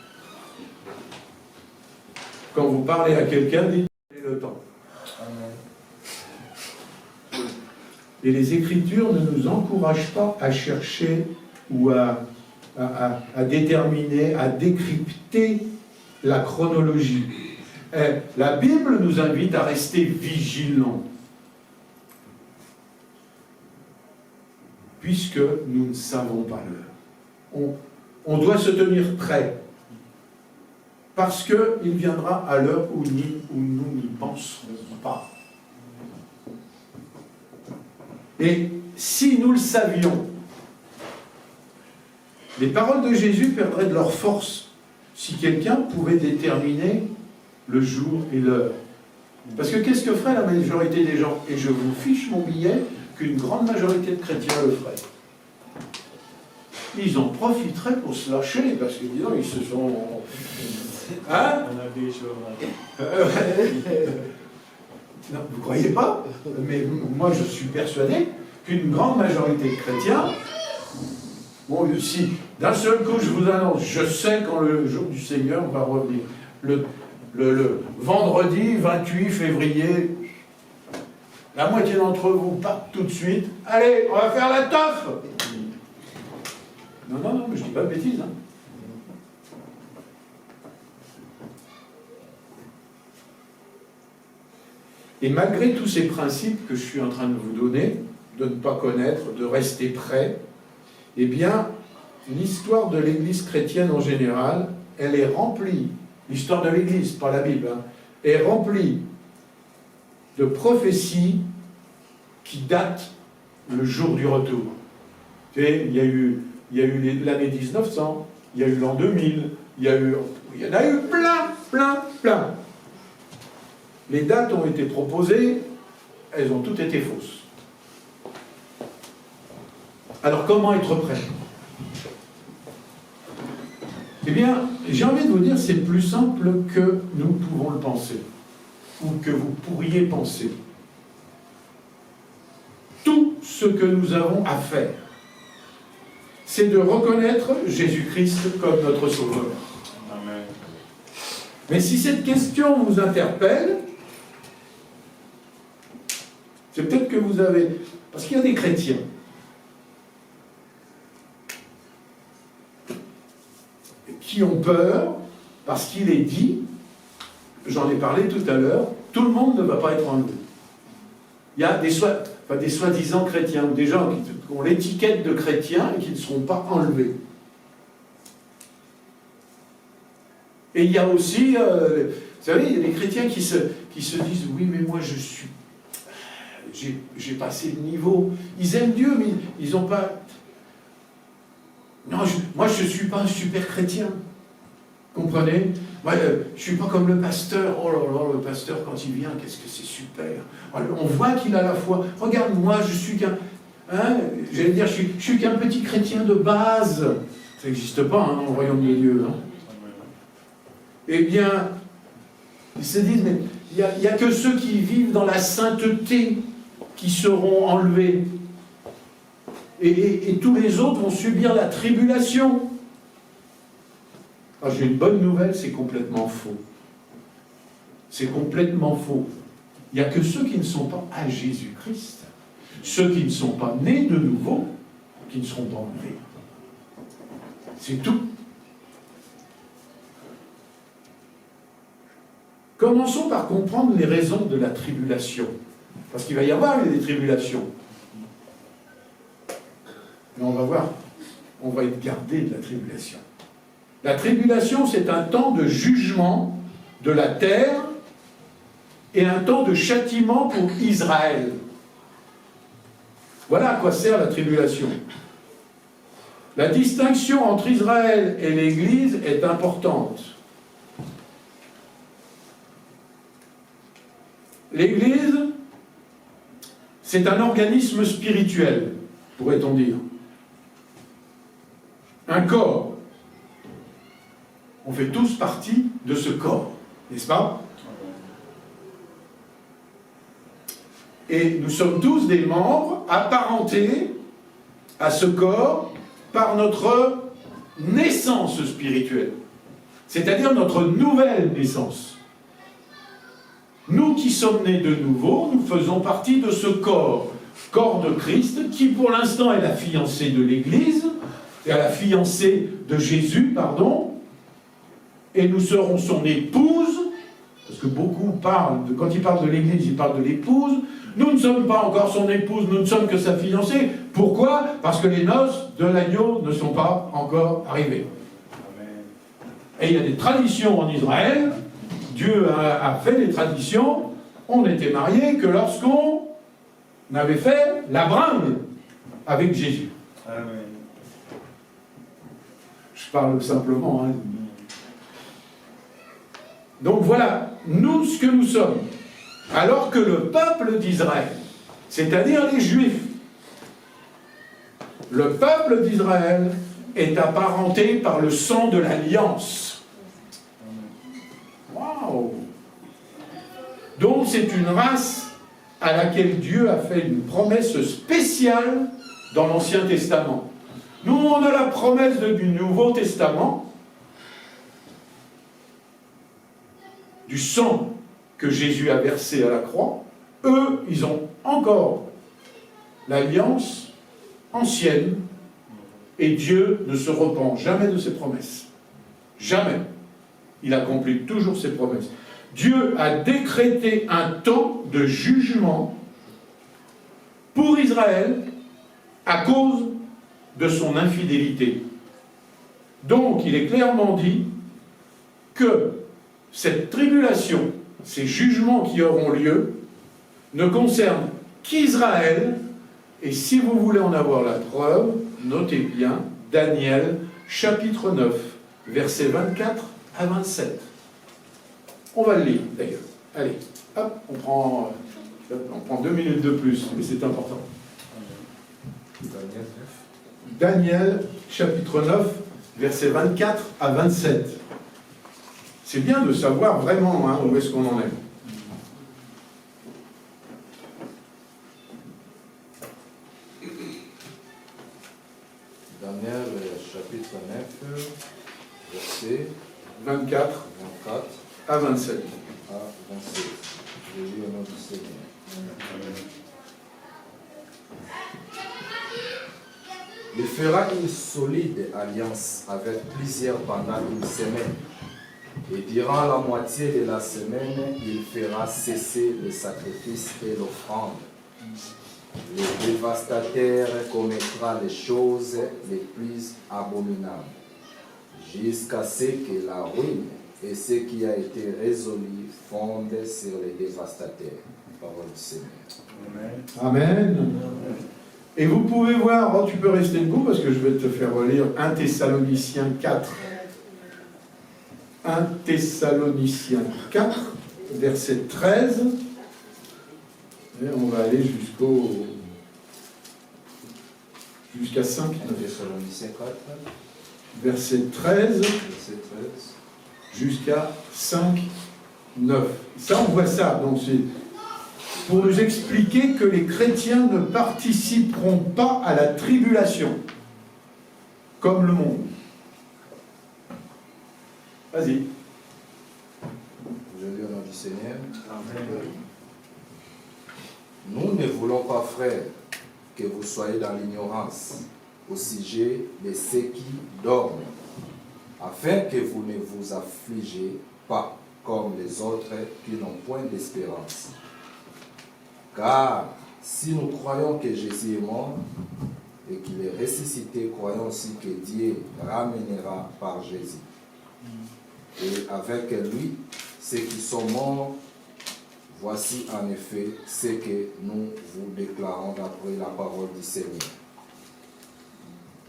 Speaker 2: Quand vous parlez à quelqu'un, dites le temps. Et les Écritures ne nous encouragent pas à chercher ou à déterminer, à décrypter la chronologie. La Bible nous invite à rester vigilants, puisque nous ne savons pas l'heure. On doit se tenir prêt, parce qu'il viendra à l'heure où nous n'y penserons pas. Et si nous le savions, les paroles de Jésus perdraient de leur force si quelqu'un pouvait déterminer le jour et l'heure. Parce que qu'est-ce que ferait la majorité des gens? Et je vous fiche mon billet qu'une grande majorité de chrétiens le ferait. Ils en profiteraient pour se lâcher, parce que disons, ils se sont... Hein?
Speaker 3: On a des jours.
Speaker 2: Non, vous ne croyez pas? Mais moi, je suis persuadé qu'une grande majorité de chrétiens, bon, si d'un seul coup, je vous annonce, je sais quand le jour du Seigneur va revenir. Le vendredi 28 février, la moitié d'entre vous partent tout de suite. Allez, on va faire la teuf! Non, mais je ne dis pas de bêtises. Hein. Et malgré tous ces principes que je suis en train de vous donner, de ne pas connaître, de rester prêt, eh bien, l'histoire de l'Église chrétienne en général, elle est remplie, l'histoire de l'Église, pas la Bible, hein, est remplie de prophéties qui datent le jour du retour. Tu sais, il y a eu l'année 1900, il y a eu l'an 2000, il y en a eu plein. Les dates ont été proposées, elles ont toutes été fausses. Alors comment être prêt? Eh bien, j'ai envie de vous dire, c'est plus simple que nous pouvons le penser, ou que vous pourriez penser. Tout ce que nous avons à faire, c'est de reconnaître Jésus-Christ comme notre Sauveur.
Speaker 3: Amen.
Speaker 2: Mais si cette question vous interpelle, c'est peut-être que vous avez... Parce qu'il y a des chrétiens qui ont peur, parce qu'il est dit, j'en ai parlé tout à l'heure, tout le monde ne va pas être enlevé. Il y a des soi-disant chrétiens, ou des gens qui ont l'étiquette de chrétiens et qui ne seront pas enlevés. Et il y a aussi, vous savez, il y a des chrétiens qui se disent, oui, mais moi j'ai passé le niveau. Ils aiment Dieu, mais ils n'ont pas... Non, moi je ne suis pas un super chrétien. Comprenez? Moi, je ne suis pas comme le pasteur. Oh là là, le pasteur, quand il vient, qu'est-ce que c'est super. On voit qu'il a la foi. Regarde, moi, je suis qu'un... Hein, j'allais dire, je suis qu'un petit chrétien de base. Ça n'existe pas hein, dans le royaume des dieux. Hein. Eh bien, ils se disent, mais il n'y a que ceux qui vivent dans la sainteté qui seront enlevés. Et tous les autres vont subir la tribulation. Alors, j'ai une bonne nouvelle, c'est complètement faux. C'est complètement faux. Il n'y a que ceux qui ne sont pas à Jésus-Christ, ceux qui ne sont pas nés de nouveau, qui ne seront pas enlevés. C'est tout. Commençons par comprendre les raisons de la tribulation. Parce qu'il va y avoir des tribulations. Mais on va voir, on va être gardé de la tribulation. La tribulation, c'est un temps de jugement de la terre et un temps de châtiment pour Israël. Voilà à quoi sert la tribulation. La distinction entre Israël et l'Église est importante. L'Église, c'est un organisme spirituel, pourrait-on dire. Un corps. On fait tous partie de ce corps, n'est-ce pas? Et nous sommes tous des membres apparentés à ce corps par notre naissance spirituelle, c'est-à-dire notre nouvelle naissance. Nous qui sommes nés de nouveau, nous faisons partie de ce corps de Christ, qui pour l'instant est la fiancée de l'Église, la fiancée de Jésus, pardon, et nous serons son épouse, parce que beaucoup parlent, quand ils parlent de l'Église, ils parlent de l'épouse. Nous ne sommes pas encore son épouse, nous ne sommes que sa fiancée. Pourquoi? Parce que les noces de l'agneau ne sont pas encore arrivées. Et il y a des traditions en Israël, Dieu a fait des traditions, on n'était mariés que lorsqu'on avait fait la bringue avec Jésus. Amen. Je parle simplement. Hein. Donc voilà, nous ce que nous sommes. Alors que le peuple d'Israël, c'est-à-dire les Juifs, le peuple d'Israël est apparenté par le sang de l'alliance. Waouh! Donc c'est une race à laquelle Dieu a fait une promesse spéciale dans l'Ancien Testament. Nous, on a la promesse du Nouveau Testament, du sang que Jésus a versé à la croix. Eux, ils ont encore l'alliance ancienne, et Dieu ne se repent jamais de ses promesses. Jamais. Il accomplit toujours ses promesses. Dieu a décrété un temps de jugement pour Israël à cause de son infidélité. Donc, il est clairement dit que cette tribulation, ces jugements qui auront lieu, ne concernent qu'Israël, et si vous voulez en avoir la preuve, notez bien Daniel, chapitre 9, versets 24 à 27. On va le lire, d'ailleurs. Allez, hop, on prend 2 minutes de plus, mais c'est important. Daniel, chapitre 9, versets 24 à 27. C'est bien de savoir vraiment où est-ce qu'on en est.
Speaker 4: Daniel, chapitre 9, verset
Speaker 2: 24 à 27.
Speaker 4: À 27. Je lis au nom du Seigneur. Il fera une solide alliance avec plusieurs pendant une semaine. Et durant la moitié de la semaine, il fera cesser les sacrifices et l'offrande. Le dévastateur commettra les choses les plus abominables, jusqu'à ce que la ruine et ce qui a été résolu fondent sur les dévastateurs. Parole du Seigneur.
Speaker 2: Amen. Et vous pouvez voir, tu peux rester debout parce que je vais te faire relire 1 Thessaloniciens 4. 1 Thessaloniciens 4, verset 13. Et on va aller jusqu'à 5.
Speaker 4: 1 Thessaloniciens 4.
Speaker 2: Verset 13.
Speaker 4: Verset 13.
Speaker 2: Jusqu'à 5, 9. Ça, on voit ça. Donc c'est pour nous expliquer que les chrétiens ne participeront pas à la tribulation, comme le monde. Vas-y.
Speaker 4: Je lis au nom du Seigneur. Amen. Nous ne voulons pas, frères, que vous soyez dans l'ignorance au sujet de ceux qui dorment, afin que vous ne vous affligez pas comme les autres qui n'ont point d'espérance. Car si nous croyons que Jésus est mort et qu'il est ressuscité, croyons aussi que Dieu ramènera par Jésus. Et avec lui, ceux qui sont morts Voici en effet ce que nous vous déclarons d'après la parole du Seigneur.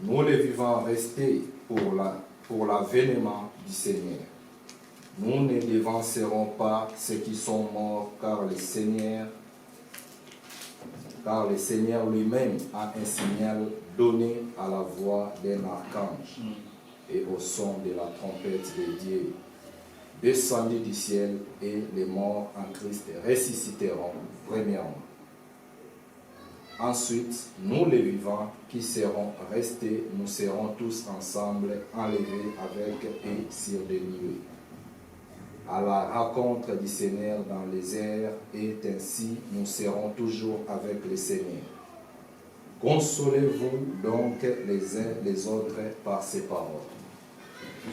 Speaker 4: Nous les vivants restés pour l'avènement du Seigneur. Nous ne dévancerons pas ceux qui sont morts, car le Seigneur lui-même a un signal donné à la voix d'un archange et au son de la trompette de Dieu. Descendus du ciel, et les morts en Christ ressusciteront premièrement. Ensuite, nous les vivants qui serons restés, nous serons tous ensemble enlevés avec eux sur des nuées, à la rencontre du Seigneur dans les airs, et ainsi nous serons toujours avec le Seigneur. Consolez-vous donc les uns les autres par ces paroles.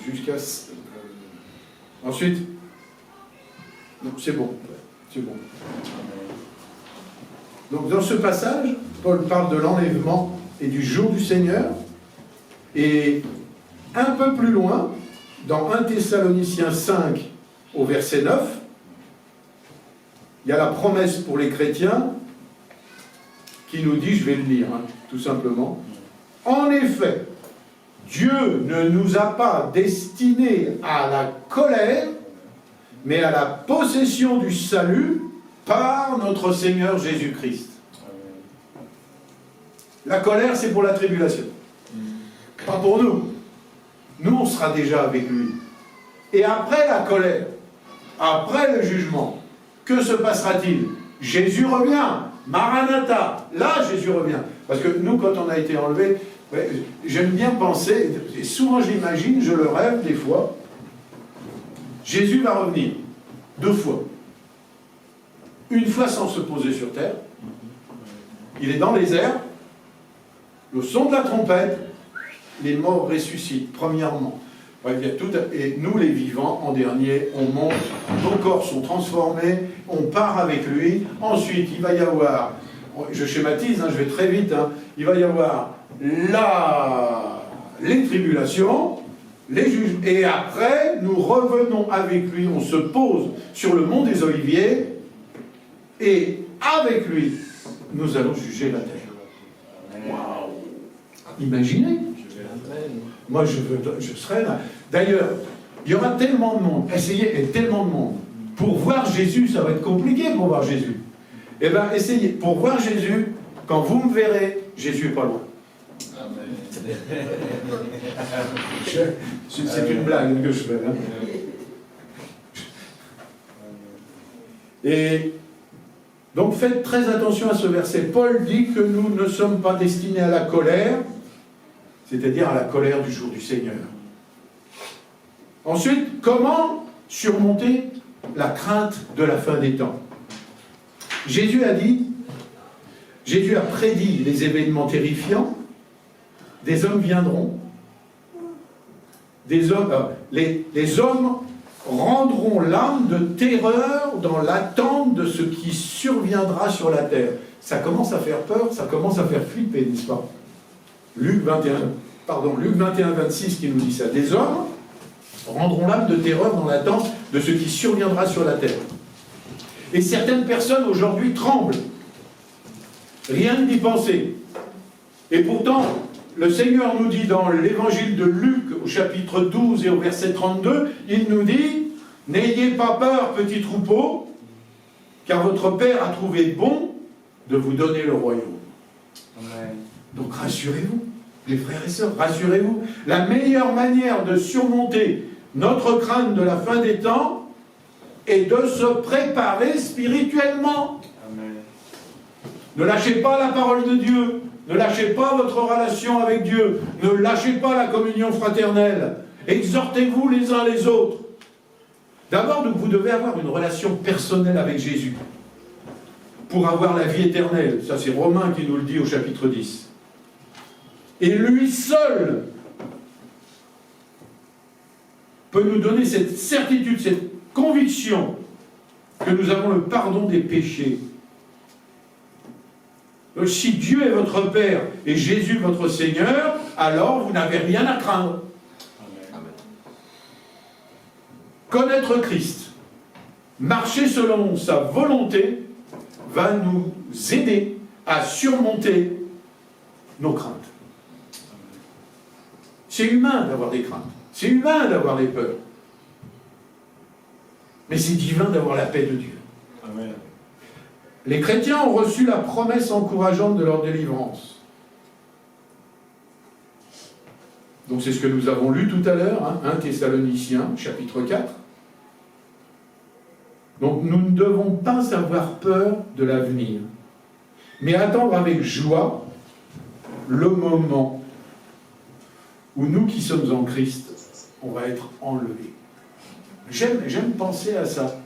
Speaker 2: Jusqu'à... Ensuite, non, c'est bon. C'est bon. Donc dans ce passage, Paul parle de l'enlèvement et du jour du Seigneur. Et un peu plus loin, dans 1 Thessaloniciens 5, au verset 9, il y a la promesse pour les chrétiens qui nous dit, je vais le lire, tout simplement. En effet, Dieu ne nous a pas destinés à la colère, mais à la possession du salut par notre Seigneur Jésus-Christ. La colère, c'est pour la tribulation. Pas pour nous. Nous, on sera déjà avec lui. Et après la colère, après le jugement, que se passera-t-il? Jésus revient. Maranatha. Là, Jésus revient. Parce que nous, quand on a été enlevés, ouais, j'aime bien penser, et souvent je l'imagine, je le rêve des fois, Jésus va revenir 2 fois. Une fois sans se poser sur terre, il est dans les airs, le son de la trompette, les morts ressuscitent, premièrement. Ouais, il y a tout, et nous les vivants, en dernier, on monte, nos corps sont transformés, on part avec lui, ensuite il va y avoir, je schématise, je vais très vite, il va y avoir les tribulations, les juges, et après, nous revenons avec lui, on se pose sur le mont des Oliviers, et avec lui, nous allons juger la terre. Waouh! Imaginez! Moi, je serai là. D'ailleurs, il y aura tellement de monde, essayez, et tellement de monde. Pour voir Jésus, ça va être compliqué pour voir Jésus. Eh bien, essayez, pour voir Jésus, quand vous me verrez, Jésus n'est pas loin. C'est une blague que je fais. Et donc faites très attention à ce verset. Paul dit que nous ne sommes pas destinés à la colère, c'est-à-dire à la colère du jour du Seigneur. Ensuite, comment surmonter la crainte de la fin des temps? Jésus a prédit les événements terrifiants. Des hommes viendront, les hommes rendront l'âme de terreur dans l'attente de ce qui surviendra sur la terre. Ça commence à faire peur, ça commence à faire flipper, n'est-ce pas? Luc 21, 26 qui nous dit ça. Des hommes rendront l'âme de terreur dans l'attente de ce qui surviendra sur la terre. Et certaines personnes aujourd'hui tremblent. Rien d'y penser. Et pourtant, le Seigneur nous dit dans l'évangile de Luc, au chapitre 12 et au verset 32, il nous dit « N'ayez pas peur, petits troupeaux, car votre Père a trouvé bon de vous donner le royaume. » Donc rassurez-vous, les frères et sœurs, rassurez-vous. La meilleure manière de surmonter notre crainte de la fin des temps est de se préparer spirituellement. Amen. Ne lâchez pas la parole de Dieu. Ne lâchez pas votre relation avec Dieu. Ne lâchez pas la communion fraternelle. Exhortez-vous les uns les autres. D'abord, vous devez avoir une relation personnelle avec Jésus pour avoir la vie éternelle. Ça, c'est Romains qui nous le dit au chapitre 10. Et lui seul peut nous donner cette certitude, cette conviction que nous avons le pardon des péchés. Si Dieu est votre Père et Jésus votre Seigneur, alors vous n'avez rien à craindre. Amen. Connaître Christ, marcher selon sa volonté va nous aider à surmonter nos craintes. C'est humain d'avoir des craintes, c'est humain d'avoir des peurs, mais c'est divin d'avoir la paix de Dieu.
Speaker 1: Amen.
Speaker 2: Les chrétiens ont reçu la promesse encourageante de leur délivrance. Donc c'est ce que nous avons lu tout à l'heure, 1 Thessaloniciens, chapitre 4. Donc nous ne devons pas avoir peur de l'avenir, mais attendre avec joie le moment où nous qui sommes en Christ, on va être enlevés. J'aime penser à ça.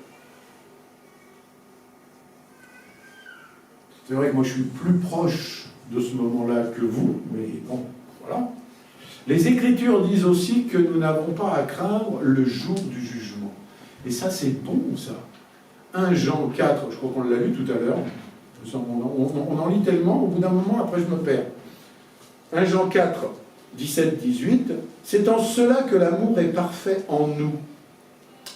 Speaker 2: C'est vrai que moi je suis plus proche de ce moment-là que vous, mais bon, voilà. Les Écritures disent aussi que nous n'avons pas à craindre le jour du jugement. Et ça c'est bon ça. 1 Jean 4, je crois qu'on l'a lu tout à l'heure, on en lit tellement, au bout d'un moment, après je me perds. 1 Jean 4, 17-18, c'est en cela que l'amour est parfait en nous,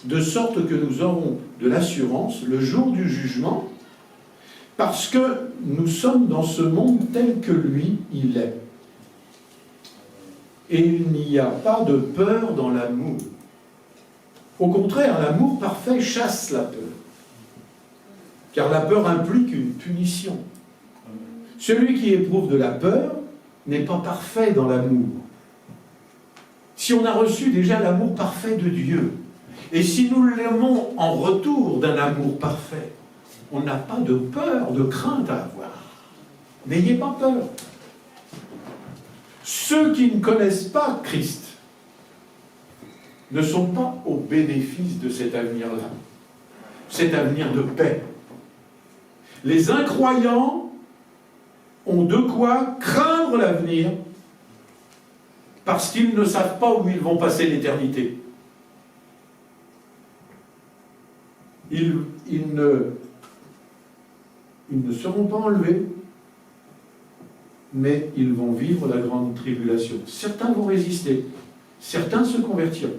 Speaker 2: de sorte que nous aurons de l'assurance le jour du jugement, parce que nous sommes dans ce monde tel que lui, il est. Et il n'y a pas de peur dans l'amour. Au contraire, l'amour parfait chasse la peur. Car la peur implique une punition. Celui qui éprouve de la peur n'est pas parfait dans l'amour. Si on a reçu déjà l'amour parfait de Dieu, et si nous l'aimons en retour d'un amour parfait, on n'a pas de peur, de crainte à avoir. N'ayez pas peur. Ceux qui ne connaissent pas Christ ne sont pas au bénéfice de cet avenir-là, cet avenir de paix. Les incroyants ont de quoi craindre l'avenir parce qu'ils ne savent pas où ils vont passer l'éternité. Ils ne seront pas enlevés, mais ils vont vivre la grande tribulation. Certains vont résister, certains se convertiront.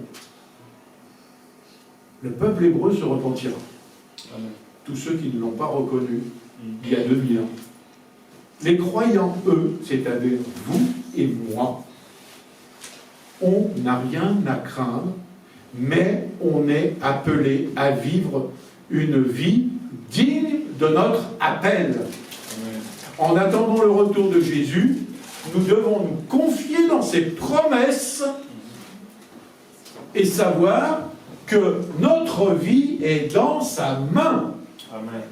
Speaker 2: Le peuple hébreu se repentira. Amen. Tous ceux qui ne l'ont pas reconnu il y a 2000 ans. Les croyants, eux, c'est-à-dire vous et moi, on n'a rien à craindre, mais on est appelé à vivre une vie digne de notre appel. Amen. En attendant le retour de Jésus, nous devons nous confier dans ses promesses et savoir que notre vie est dans sa main. Amen.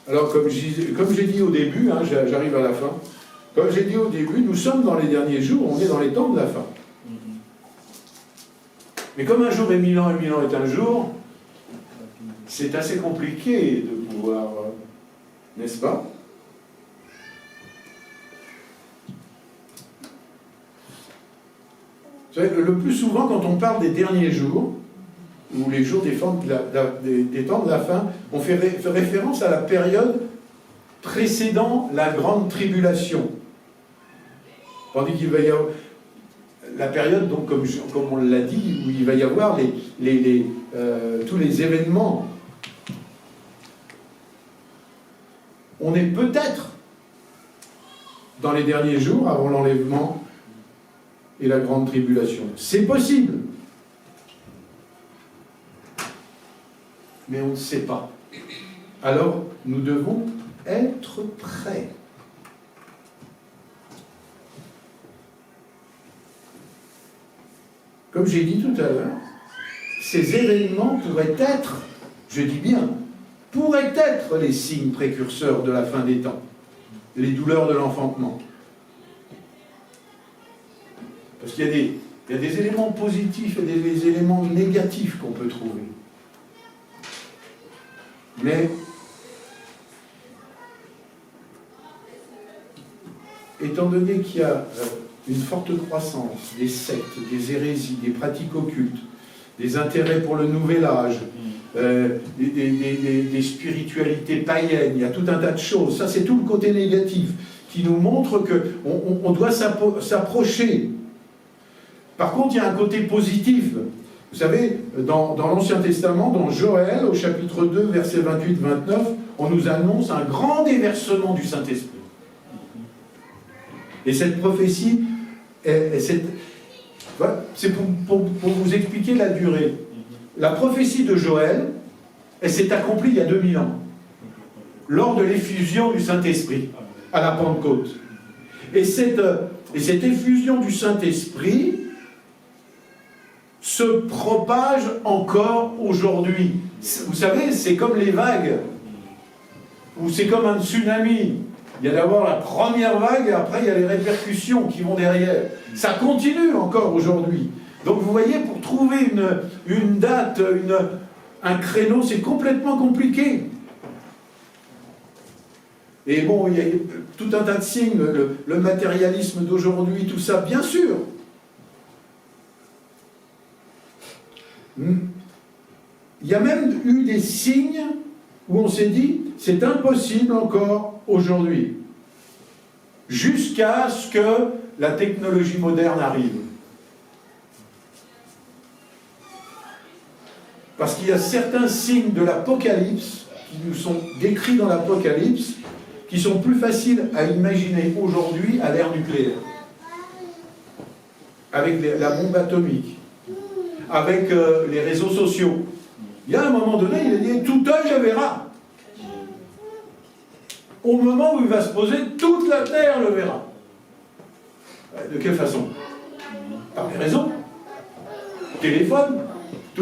Speaker 2: Alors, comme j'ai dit au début, j'arrive à la fin, comme j'ai dit au début, nous sommes dans les derniers jours, on est dans les temps de la fin. Mais comme un jour est 1000 ans et 1000 ans est un jour, c'est assez compliqué de pouvoir, n'est-ce pas? Vous savez, le plus souvent, quand on parle des derniers jours, ou les jours des temps de la fin, on fait référence à la période précédant la grande tribulation. Tandis qu'il va y avoir la période, donc, comme on l'a dit, où il va y avoir tous les événements. On est peut-être dans les derniers jours, avant l'enlèvement et la grande tribulation. C'est possible. Mais on ne sait pas. Alors, nous devons être prêts. Comme j'ai dit tout à l'heure, ces événements pourraient être, je dis bien, pourraient être les signes précurseurs de la fin des temps, les douleurs de l'enfantement. Parce qu'il y a des éléments positifs et des éléments négatifs qu'on peut trouver. Mais, étant donné qu'il y a une forte croissance des sectes, des hérésies, des pratiques occultes, des intérêts pour le nouvel âge, des spiritualités païennes, il y a tout un tas de choses. Ça, c'est tout le côté négatif qui nous montre qu'on doit s'approcher Par contre, il y a un côté positif. Vous savez, dans l'Ancien Testament, dans Joël, au chapitre 2, versets 28-29, on nous annonce un grand déversement du Saint-Esprit. Et cette prophétie, c'est pour vous expliquer la durée. La prophétie de Joël, elle s'est accomplie il y a 2000 ans, lors de l'effusion du Saint-Esprit, à la Pentecôte. Et cette effusion du Saint-Esprit se propage encore aujourd'hui. Vous savez, c'est comme les vagues, ou c'est comme un tsunami. Il y a d'abord la première vague, et après il y a les répercussions qui vont derrière. Ça continue encore aujourd'hui. Donc vous voyez, pour trouver une date, un créneau, c'est complètement compliqué. Et bon, il y a tout un tas de signes, le matérialisme d'aujourd'hui, tout ça, bien sûr. Il y a même eu des signes où on s'est dit, c'est impossible encore aujourd'hui, jusqu'à ce que la technologie moderne arrive. Parce qu'il y a certains signes de l'Apocalypse, qui nous sont décrits dans l'Apocalypse, qui sont plus faciles à imaginer aujourd'hui à l'ère nucléaire. Avec la bombe atomique, avec les réseaux sociaux. Il y a un moment donné, il a dit, tout œil le verra. Au moment où il va se poser, toute la terre le verra. De quelle façon? Par les réseaux. Téléphone.